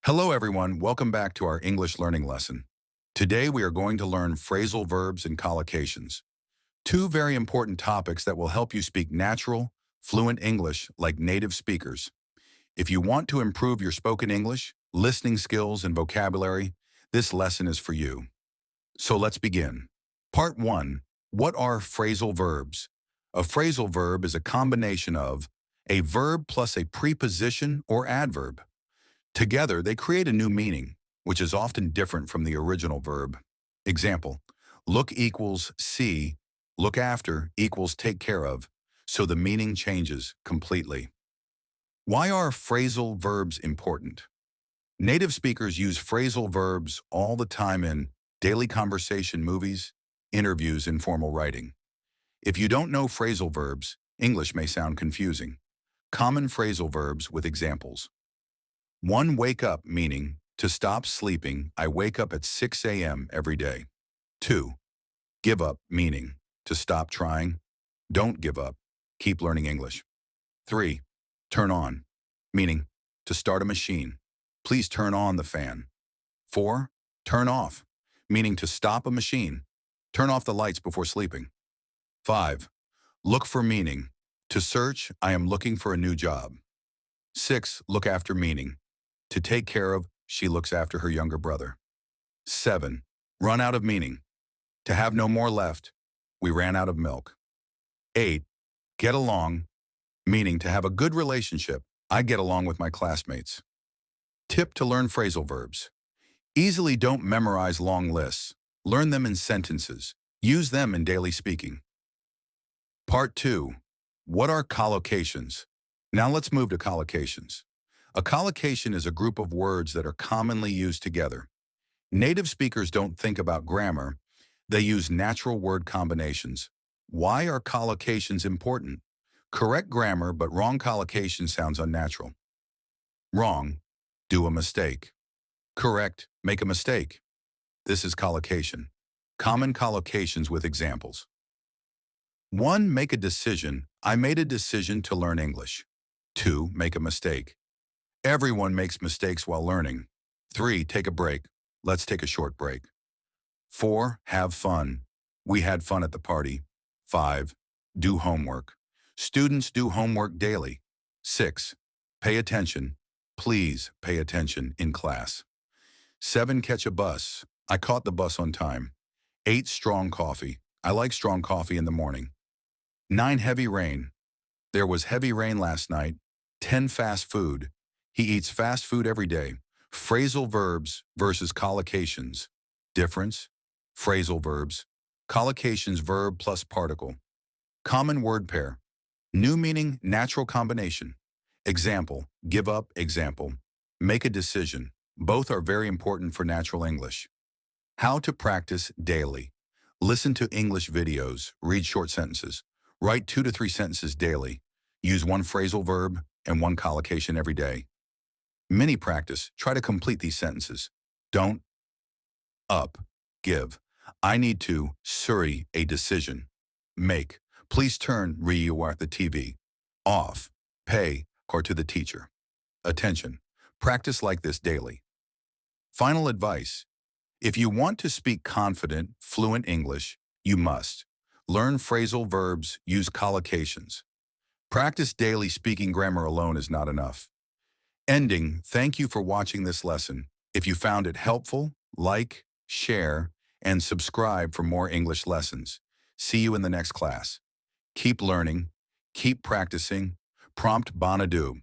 Hello everyone, welcome back to our English learning lesson. Today we are going to learn phrasal verbs and collocations, two very important topics that will help you speak natural, fluent English like native speakers. If you want to improve your spoken English, listening skills, and vocabulary, this lesson is for you. So let's begin. Part 1. What are phrasal verbs? A phrasal verb is a combination of a verb plus a preposition or adverb. Together, they create a new meaning, which is often different from the original verb. Example, look equals see, look after equals take care of, so the meaning changes completely. Why are phrasal verbs important? Native speakers use phrasal verbs all the time in daily conversation, movies, interviews, and formal writing. If you don't know phrasal verbs, English may sound confusing. Common phrasal verbs with examples. 1. Wake up, meaning to stop sleeping. I wake up at 6 a.m. every day. 2. Give up, meaning to stop trying. Don't give up. Keep learning English. 3. Turn on, meaning to start a machine. Please turn on the fan. 4. Turn off, meaning to stop a machine. Turn off the lights before sleeping. 5. Look for, meaning to search. I am looking for a new job. 6. Look after, meaning to take care of. She looks after her younger brother. 7. Run out of, meaning to have no more left. We ran out of milk. 8. Get along, meaning to have a good relationship. I get along with my classmates. Tip to learn phrasal verbs. Easily don't memorize long lists. Learn them in sentences. Use them in daily speaking. Part 2. What are collocations? Now let's move to collocations. A collocation is a group of words that are commonly used together. Native speakers don't think about grammar. They use natural word combinations. Why are collocations important? Correct grammar, but wrong collocation sounds unnatural. Wrong, do a mistake. Correct, make a mistake. This is collocation. Common collocations with examples. 1. Make a decision. I made a decision to learn English. 2. Make a mistake. Everyone makes mistakes while learning. 3. Take a break. Let's take a short break. 4. Have fun. We had fun at the party. 5. Do homework. Students do homework daily. 6. Pay attention. Please pay attention in class. 7. Catch a bus. I caught the bus on time. 8. Strong coffee. I like strong coffee in the morning. 9. Heavy rain. There was heavy rain last night. 10. Fast food. He eats fast food every day. Phrasal verbs versus collocations. Difference. Phrasal verbs. Collocations, verb plus particle. Common word pair. New meaning, natural combination. Example, give up, example. Make a decision. Both are very important for natural English. How to practice daily. Listen to English videos, read short sentences. Write 2 to 3 sentences daily. Use 1 phrasal verb and 1 collocation every day. Mini practice, try to complete these sentences. Don't, up, give. I need to, surrey, a decision. Make, please turn, you are the TV. Off, pay, or to the teacher. Attention, practice like this daily. Final advice, if you want to speak confident, fluent English, you must learn phrasal verbs, use collocations. Practice daily. Speaking grammar alone is not enough. Ending, thank you for watching this lesson. If you found it helpful, like, share, and subscribe for more English lessons. See you in the next class. Keep learning, keep practicing. Prompt bon adieu.